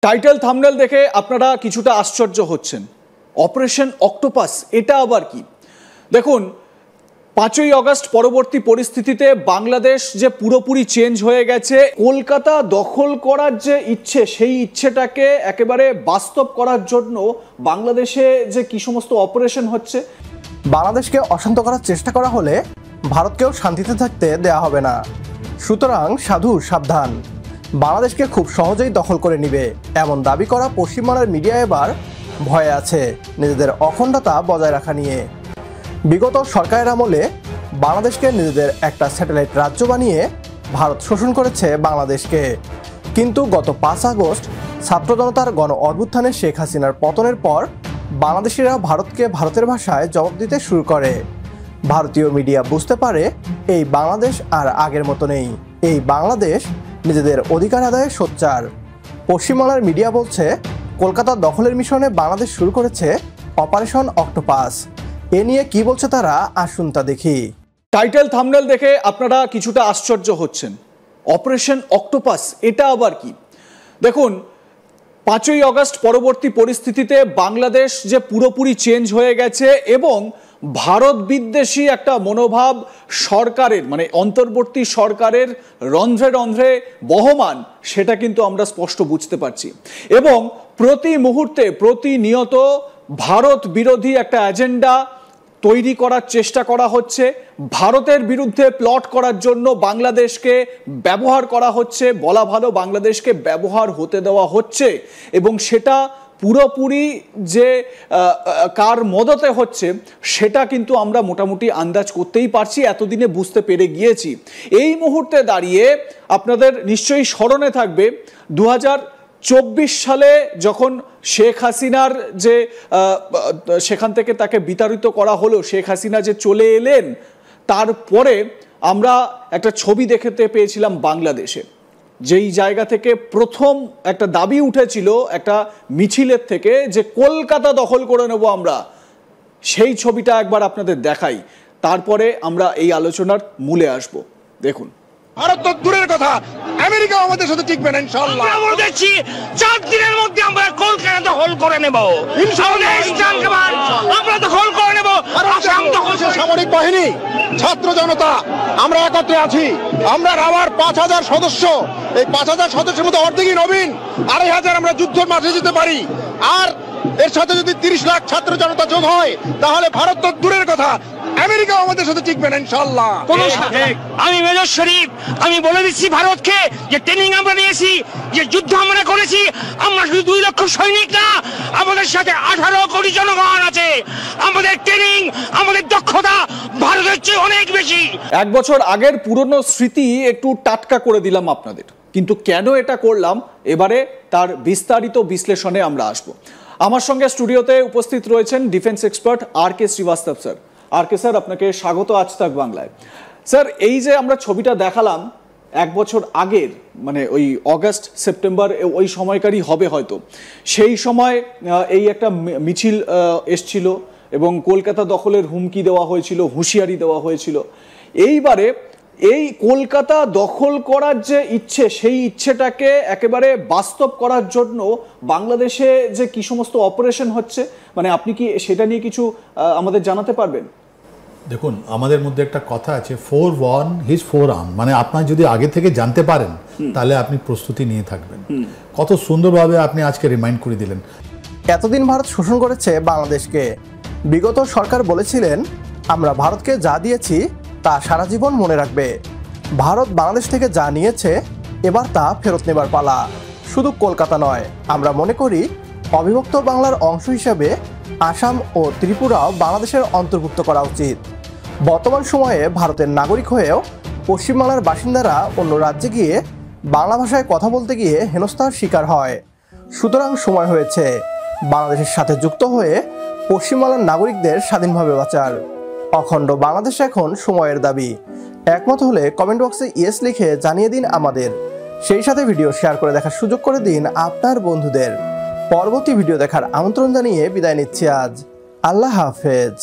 Title thumbnail দেখে আপনারা কিছুটা আশ্চর্য হচ্ছেন। অপারেশন অক্টোপাস এটা আবার কি? দেখুন, 5ই আগস্ট পরবর্তী পরিস্থিতিতে বাংলাদেশ যে পুরোপুরি চেঞ্জ হয়ে গেছে। কলকাতা দখল করার যে ইচ্ছে, সেই ইচ্ছেটাকে একেবারে বাস্তব করার জন্য বাংলাদেশে যে কি সমস্ত অপারেশন হচ্ছে। বাংলাদেশকে অশান্ত করার চেষ্টা করা হলে ভারতকেও শান্তিতে থাকতে দেয়া হবে না। সুতরাং সাধু সাবধান, বাংলাদেশকে খুব সহজেই দখল করে নিবে এমন দাবি করা পশ্চিমবাংলার মিডিয়া এবার ভয়ে আছে নিজেদের অখণ্ডতা বজায় রাখা নিয়ে। বিগত সরকারের আমলে বাংলাদেশকে নিজেদের একটা স্যাটেলাইট রাজ্য বানিয়ে ভারত শোষণ করেছে বাংলাদেশকে। কিন্তু গত 5 আগস্ট ছাত্র জনতার গণ অভ্যুত্থানে শেখ হাসিনার পতনের পর বাংলাদেশিরা ভারতকে ভারতের ভাষায় জবাব দিতে শুরু করে। ভারতীয় মিডিয়া বুঝতে পারে এই বাংলাদেশ আর আগের মতো নেই, এই বাংলাদেশ নিজেদের অধিকার আদায়ে সোচ্চার। পশ্চিমবাংলার মিডিয়া বলছে কলকাতা দখলের মিশনে বাংলাদেশ শুরু করেছে অপারেশন অক্টোপাস। এ নিয়ে কি বলছে তারা, আসুন তা দেখি। টাইটেল থাম্বনেল দেখে আপনারা কিছুটা আশ্চর্য হচ্ছেন। অপারেশন অক্টোপাস এটা আবার কি? দেখুন, 5ই আগস্ট পরবর্তী পরিস্থিতিতে বাংলাদেশ যে পুরোপুরি চেঞ্জ হয়ে গেছে এবং ভারত বিদ্বেষী একটা মনোভাব সরকারের, মানে অন্তর্বর্তী সরকারের রন্ধ্রে রন্ধ্রে বহমান, সেটা কিন্তু আমরা স্পষ্ট বুঝতে পারছি। এবং প্রতি মুহূর্তে প্রতিনিয়ত ভারত বিরোধী একটা এজেন্ডা তৈরি করার চেষ্টা করা হচ্ছে। ভারতের বিরুদ্ধে প্লট করার জন্য বাংলাদেশকে ব্যবহার করা হচ্ছে, বলা ভালো বাংলাদেশকে ব্যবহার হতে দেওয়া হচ্ছে। এবং সেটা পুরোপুরি যে কার মদতে হচ্ছে সেটা কিন্তু আমরা মোটামুটি আন্দাজ করতেই পারছি, এতদিনে বুঝতে পেরে গিয়েছি। এই মুহূর্তে দাঁড়িয়ে আপনাদের নিশ্চয়ই স্মরণে থাকবে 2024 সালে যখন শেখ হাসিনার যে সেখান থেকে তাকে বিতাড়িত করা হলো, শেখ হাসিনা যে চলে এলেন, তারপরে আমরা একটা ছবি দেখতে পেয়েছিলাম বাংলাদেশে, যেই জায়গা থেকে প্রথম একটা দাবি উঠেছিল একটা মিছিলের থেকে যে কলকাতা দখল করে নেব আমরা। সেই ছবিটা একবার আপনাদের দেখাই, তারপরে আমরা এই আলোচনার মূলে আসব। দেখুন, ভারত তো দূরের কথা, আমেরিকা আমাদের সাথে টিকবে না ইনশাআল্লাহ। আমরা বলতেছি 4 দিনের মধ্যে আমরা কলকাতা দখল করে নেব ইনশাআল্লাহ। আমরা দখল করে নেব। আসাম দখল। সামরিক বাহিনী, ছাত্র জনতা আমরা একত্রে আছি। আমরা আবার 5000 সদস্য, এই 5000 সদস্যের মধ্যে অর্ধেকই নবীন, 2500 আমরা যুদ্ধের মাঠে যেতে পারি। আর এর সাথে যদি 30 লাখ ছাত্র জনতা যোগ হয়, তাহলে ভারত তো দূরের কথা, আমেরিকা আমাদের সাথে টিকবে না ইনশাআল্লাহ। আমি মেজর শরীফ, আমি বলে দিচ্ছি ভারতকে যে ট্রেনিং আমরা নিয়েছি, যে যুদ্ধ আমরা করেছি, আমরা শুধু 2 লক্ষ সৈনিক না, আমাদের সাথে 18 কোটি জনগণ আছে। আমাদের ট্রেনিং, আমাদের দক্ষতা ভারতের চেয়ে অনেক বেশি। 1 বছর আগের পুরনো স্মৃতি একটু টাটকা করে দিলাম আপনাদের, কিন্তু কেন এটা করলাম এবারে তার বিস্তারিত বিশ্লেষণে আমরা আসব। আমার সঙ্গে স্টুডিওতে উপস্থিত রয়েছেন ডিফেন্স এক্সপার্ট আর কে শ্রীবাস্তব স্যার। আর কে স্যার, আপনাকে স্বাগত আজ তাক বাংলায়। স্যার, এই যে আমরা ছবিটা দেখালাম 1 বছর আগের, মানে ওই অগাস্ট সেপ্টেম্বর ওই সময়কারই হবে হয়তো, সেই সময় এই একটা মিছিল এসছিল এবং কলকাতা দখলের হুমকি দেওয়া হয়েছিল, হুঁশিয়ারি দেওয়া হয়েছিল। এইবারে এই কলকাতা দখল করার যে ইচ্ছে, সেই ইচ্ছেটাকে একেবারে বাস্তব করার জন্য বাংলাদেশে যে কি সমস্ত অপারেশন হচ্ছে, মানে আপনি কি সেটা নিয়ে কিছু আমাদের জানাতে পারবেন? দেখুন, আমাদের মধ্যে একটা কথা আছে, 4-1 হিজ 4 আর্ম, মানে আপনার যদি আগে থেকে জানতে পারেন তাহলে আপনি প্রস্তুতি নিয়ে থাকবেন। কত সুন্দরভাবে আপনি আজকে রিমাইন্ড করে দিলেন। এতদিন ভারত শোষণ করেছে বাংলাদেশকে। বিগত সরকার বলেছিলেন আমরা ভারতকে যা দিয়েছি তা সারা জীবন মনে রাখবে। ভারত বাংলাদেশ থেকে যা নিয়েছে এবার তা ফেরত নেবার পালা। শুধু কলকাতা নয়, আমরা মনে করি অবিভক্ত বাংলার অংশ হিসেবে আসাম ও ত্রিপুরাও বাংলাদেশের অন্তর্ভুক্ত করা উচিত। বর্তমান সময়ে ভারতের নাগরিক হয়েও পশ্চিমবাংলার বাসিন্দারা অন্য রাজ্যে গিয়ে বাংলা ভাষায় কথা বলতে গিয়ে হেনস্থার শিকার হয়। সুতরাং সময় হয়েছে বাংলাদেশের সাথে যুক্ত হয়ে পশ্চিমবাংলার নাগরিকদের স্বাধীনভাবে বাঁচার। অখণ্ড বাংলাদেশ এখন সময়ের দাবি। একমত হলে কমেন্ট বক্সে ইয়েস লিখে জানিয়ে দিন আমাদের। সেই সাথে ভিডিও শেয়ার করে দেখার সুযোগ করে দিন আপনার বন্ধুদের। পরবর্তী ভিডিও দেখার আমন্ত্রণ জানিয়ে বিদায় নিচ্ছি আজ। আল্লাহ হাফেজ।